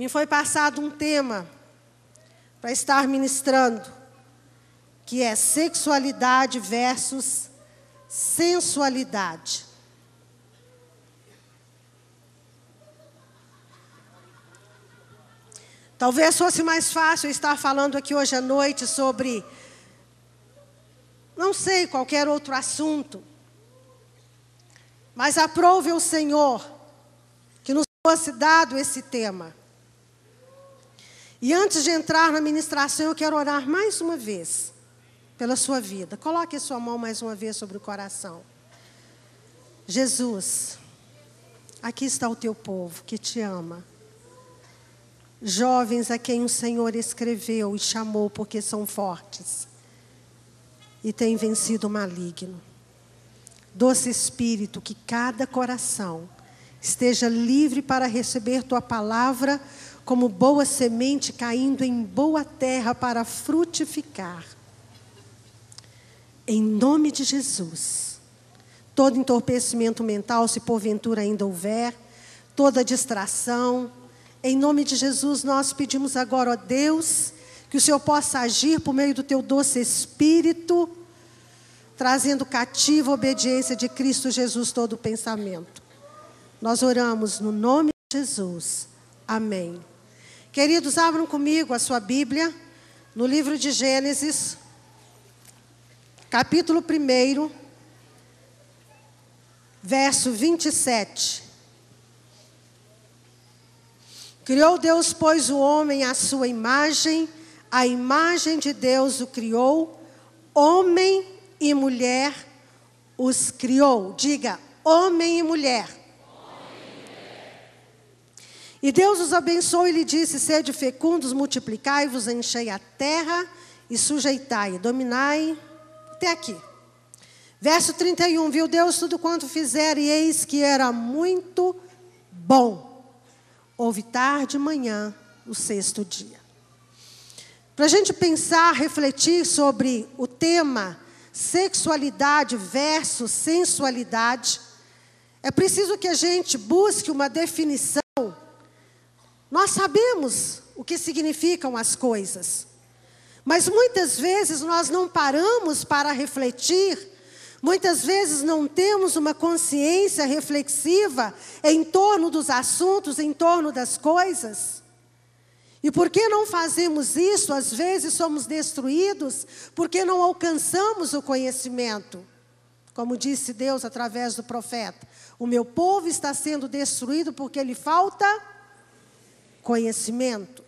me foi passado um tema para estar ministrando, que é sexualidade versus sensualidade. Talvez fosse mais fácil eu estar falando aqui hoje à noite sobre, não sei, qualquer outro assunto. Mas aprove o Senhor que nos fosse dado esse tema. E antes de entrar na ministração, eu quero orar mais uma vez pela sua vida. Coloque a sua mão mais uma vez sobre o coração. Jesus, aqui está o teu povo que te ama. Jovens a quem o Senhor escreveu e chamou porque são fortes e têm vencido o maligno. Doce Espírito, que cada coração esteja livre para receber tua palavra como boa semente caindo em boa terra para frutificar. Em nome de Jesus, todo entorpecimento mental, se porventura ainda houver, toda distração, em nome de Jesus, nós pedimos agora, ó Deus, que o Senhor possa agir por meio do teu doce Espírito, trazendo cativa a obediência de Cristo Jesus todo o pensamento. Nós oramos no nome de Jesus. Amém. Queridos, abram comigo a sua Bíblia, no livro de Gênesis, capítulo 1, verso 27. Criou Deus, pois, o homem à sua imagem, a imagem de Deus o criou, homem e mulher os criou. Diga, homem e mulher. E Deus os abençoou e lhe disse, sede fecundos, multiplicai-vos, enchei a terra e sujeitai, dominai, até aqui. Verso 31, viu Deus tudo quanto fizer, e eis que era muito bom. Houve tarde e manhã, o sexto dia. Para a gente pensar, refletir sobre o tema sexualidade versus sensualidade, é preciso que a gente busque uma definição. Nós sabemos o que significam as coisas, mas muitas vezes nós não paramos para refletir, muitas vezes não temos uma consciência reflexiva em torno dos assuntos, em torno das coisas. E por que não fazemos isso? Às vezes somos destruídos porque não alcançamos o conhecimento. Como disse Deus através do profeta, o meu povo está sendo destruído porque lhe falta conhecimento.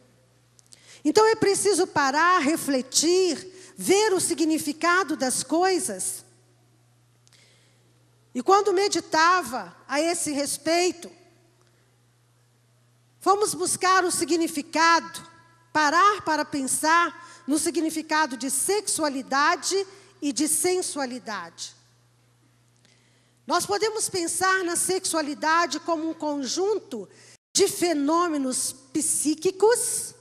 Então é preciso parar, refletir, ver o significado das coisas. E quando meditava a esse respeito, fomos buscar o significado, parar para pensar no significado de sexualidade e de sensualidade. Nós podemos pensar na sexualidade como um conjunto de fenômenos psíquicos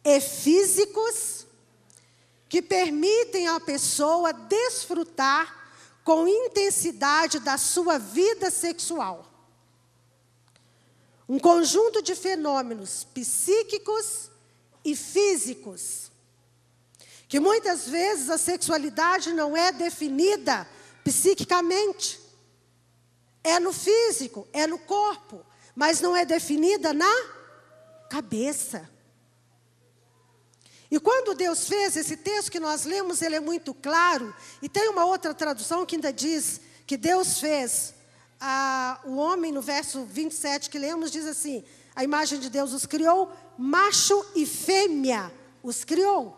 e físicos que permitem à pessoa desfrutar com intensidade da sua vida sexual. Um conjunto de fenômenos psíquicos e físicos, que muitas vezes a sexualidade não é definida psiquicamente. É no físico, é no corpo, mas não é definida na cabeça. E quando Deus fez esse texto que nós lemos, ele é muito claro. E tem uma outra tradução que ainda diz que Deus fez o homem, no verso 27 que lemos, diz assim, a imagem de Deus os criou, macho e fêmea os criou.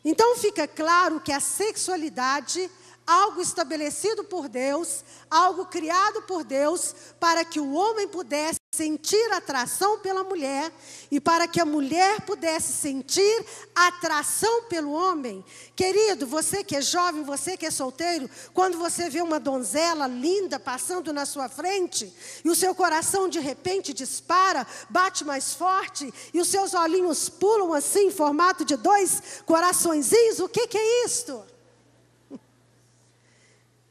Então fica claro que a sexualidade, algo estabelecido por Deus, algo criado por Deus, para que o homem pudesse sentir atração pela mulher e para que a mulher pudesse sentir atração pelo homem. Querido, você que é jovem, você que é solteiro, quando você vê uma donzela linda passando na sua frente e o seu coração de repente dispara, bate mais forte e os seus olhinhos pulam assim em formato de 2 coraçõezinhos, o que é isto?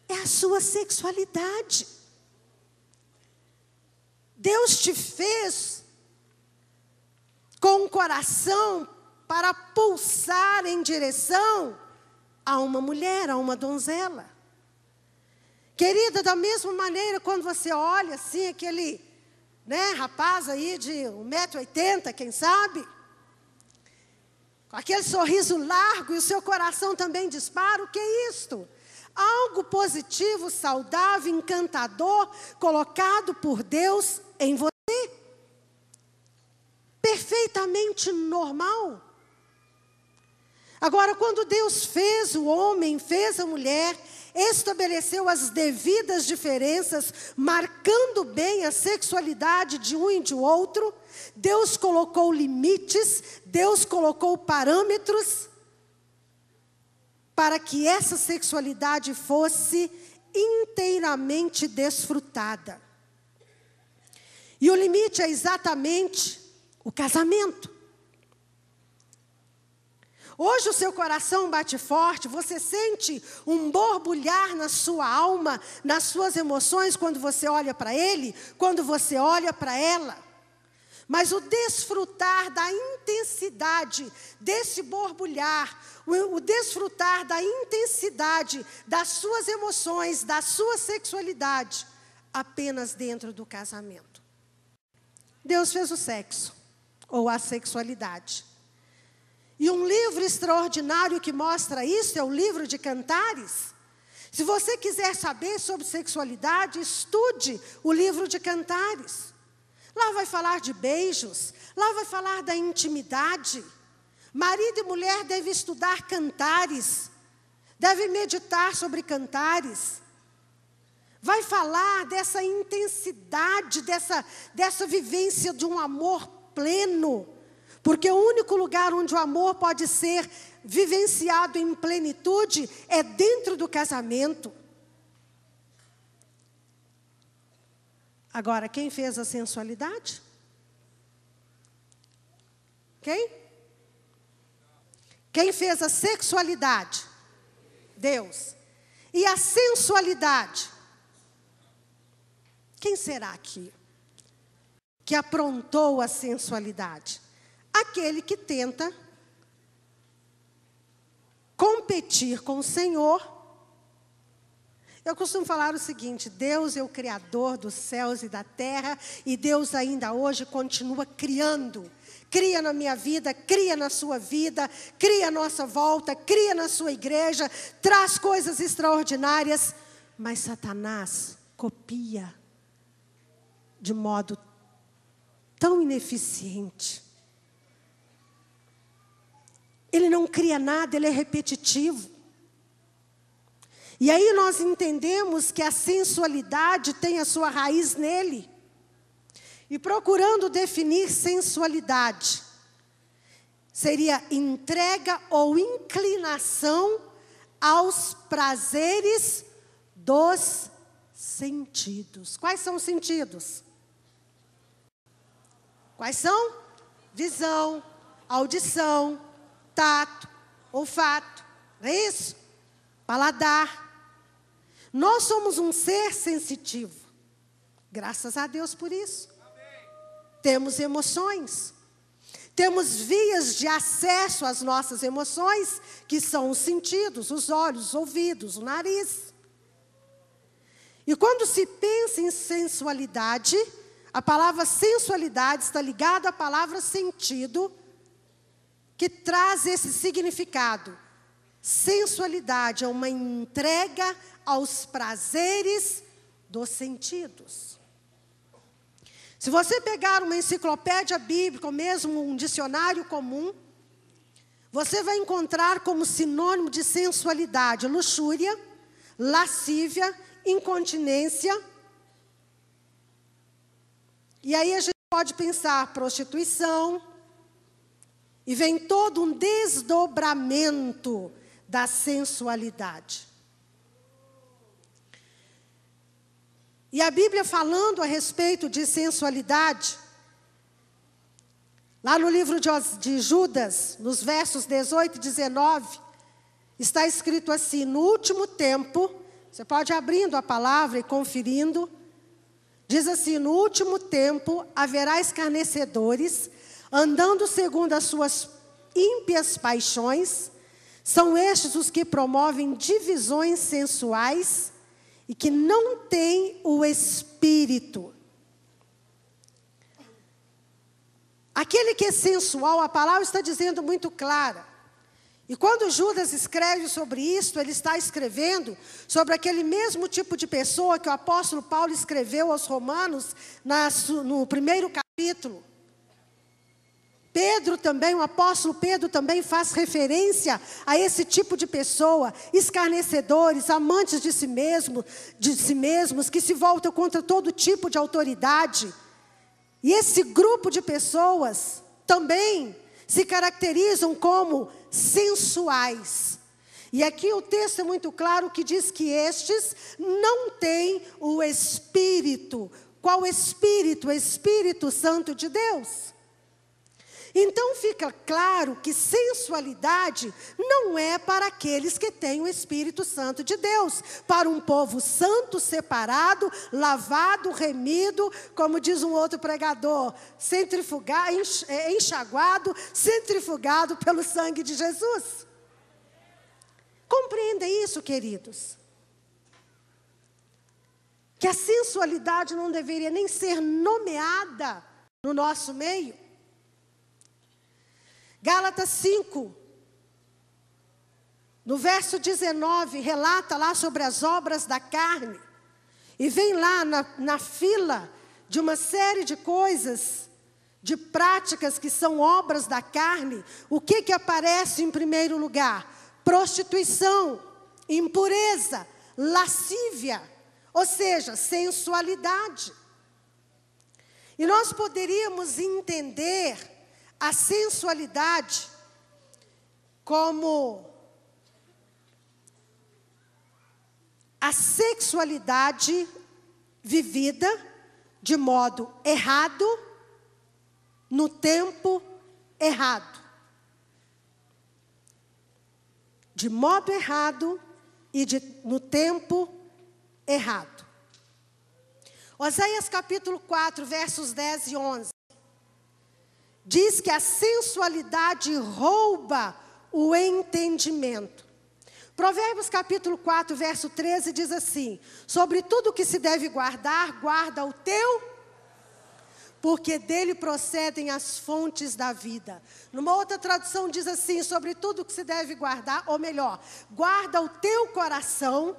É a sua sexualidade. Deus te fez com o coração para pulsar em direção a uma mulher, a uma donzela. Querida, da mesma maneira, quando você olha assim, aquele rapaz aí de 1,80 m, quem sabe, com aquele sorriso largo e o seu coração também dispara, o que é isto? Algo positivo, saudável, encantador, colocado por Deus em você. Perfeitamente normal. Agora, quando Deus fez o homem, fez a mulher, estabeleceu as devidas diferenças, marcando bem a sexualidade de um e de outro, Deus colocou limites, Deus colocou parâmetros, para que essa sexualidade fosse inteiramente desfrutada. E o limite é exatamente o casamento. Hoje o seu coração bate forte, você sente um borbulhar na sua alma, nas suas emoções, quando você olha para ele, quando você olha para ela. Mas o desfrutar da intensidade desse borbulhar, o desfrutar da intensidade das suas emoções, da sua sexualidade, apenas dentro do casamento. Deus fez o sexo, ou a sexualidade. E um livro extraordinário que mostra isso é o livro de Cantares. Se você quiser saber sobre sexualidade, estude o livro de Cantares. Lá vai falar de beijos, lá vai falar da intimidade. Marido e mulher devem estudar Cantares, devem meditar sobre Cantares. Vai falar dessa intensidade, dessa vivência de um amor pleno. Porque o único lugar onde o amor pode ser vivenciado em plenitude é dentro do casamento. Agora, quem fez a sensualidade? Quem? Quem fez a sexualidade? Deus. E a sensualidade? Quem será que aprontou a sensualidade? Aquele que tenta competir com o Senhor. Eu costumo falar o seguinte: Deus é o Criador dos céus e da terra, e Deus ainda hoje continua criando. Cria na minha vida, cria na sua vida, cria à nossa volta, cria na sua igreja, traz coisas extraordinárias, mas Satanás copia de modo tão ineficiente. Ele não cria nada, ele é repetitivo. E aí nós entendemos que a sensualidade tem a sua raiz nele. E procurando definir sensualidade, seria entrega ou inclinação aos prazeres dos sentidos. Quais são os sentidos? Quais são? Visão, audição, tato, olfato, não é isso? Paladar. Nós somos um ser sensitivo. Graças a Deus por isso. Amém. Temos emoções. Temos vias de acesso às nossas emoções, que são os sentidos, os olhos, os ouvidos, o nariz. E quando se pensa em sensualidade, a palavra sensualidade está ligada à palavra sentido, que traz esse significado. Sensualidade é uma entrega aos prazeres dos sentidos. Se você pegar uma enciclopédia bíblica, ou mesmo um dicionário comum, você vai encontrar como sinônimo de sensualidade luxúria, lascívia, incontinência. E aí a gente pode pensar prostituição, e vem todo um desdobramento da sensualidade. E a Bíblia falando a respeito de sensualidade, lá no livro de Judas, nos versos 18 e 19, está escrito assim: no último tempo, você pode ir abrindo a palavra e conferindo, diz assim: no último tempo haverá escarnecedores, andando segundo as suas ímpias paixões. São estes os que promovem divisões sensuais e que não têm o Espírito. Aquele que é sensual, a palavra está dizendo muito clara. E quando Judas escreve sobre isso, ele está escrevendo sobre aquele mesmo tipo de pessoa que o apóstolo Paulo escreveu aos Romanos no primeiro capítulo. Pedro também, o apóstolo Pedro também faz referência a esse tipo de pessoa, escarnecedores, amantes de si mesmos, que se voltam contra todo tipo de autoridade. E esse grupo de pessoas também se caracterizam como sensuais. E aqui o texto é muito claro que diz que estes não têm o Espírito. Qual Espírito? O Espírito Santo de Deus. Então fica claro que sensualidade não é para aqueles que têm o Espírito Santo de Deus. Para um povo santo, separado, lavado, remido, como diz um outro pregador, enxaguado, centrifugado pelo sangue de Jesus. Compreendem isso, queridos? Que a sensualidade não deveria nem ser nomeada no nosso meio. Gálatas 5, no verso 19, relata lá sobre as obras da carne. E vem lá na fila de uma série de coisas, de práticas que são obras da carne. O que aparece em primeiro lugar? Prostituição, impureza, lascívia, ou seja, sensualidade. E nós poderíamos entender a sensualidade como a sexualidade vivida de modo errado, no tempo errado. De modo errado e no tempo errado. Oséias capítulo 4, versos 10 e 11. Diz que a sensualidade rouba o entendimento. Provérbios capítulo 4, verso 13 diz assim: sobre tudo que se deve guardar, guarda o teu, porque dele procedem as fontes da vida. Numa outra tradução diz assim: sobre tudo que se deve guardar, ou melhor, guarda o teu coração.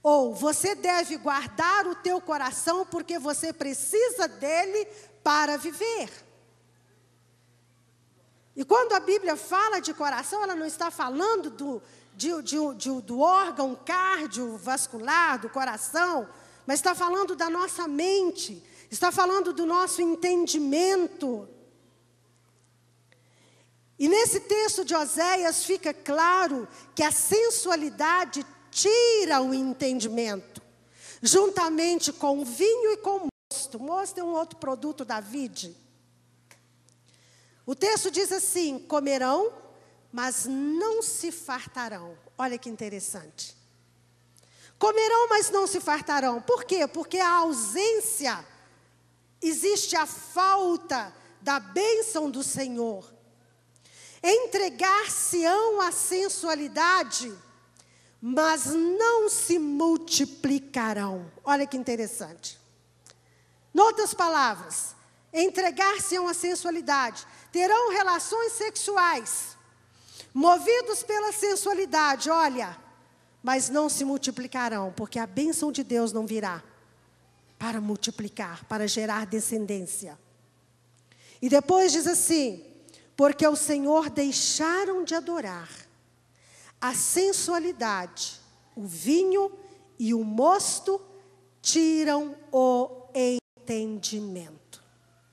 Ou você deve guardar o teu coração porque você precisa dele para viver. E quando a Bíblia fala de coração, ela não está falando do órgão cardiovascular, do coração, mas está falando da nossa mente, está falando do nosso entendimento. E nesse texto de Oséias fica claro que a sensualidade tira o entendimento, juntamente com o vinho e com o mosto. O mosto é um outro produto da vide. O texto diz assim: comerão, mas não se fartarão. Olha que interessante. Comerão, mas não se fartarão. Por quê? Porque a ausência, existe a falta da bênção do Senhor. Entregar-se-ão à sensualidade, mas não se multiplicarão. Olha que interessante. Em outras palavras, entregar-se-ão à sensualidade, terão relações sexuais, movidos pela sensualidade, olha, mas não se multiplicarão, porque a bênção de Deus não virá para multiplicar, para gerar descendência. E depois diz assim: porque o Senhor deixaram de adorar a sensualidade, o vinho e o mosto tiram o entendimento.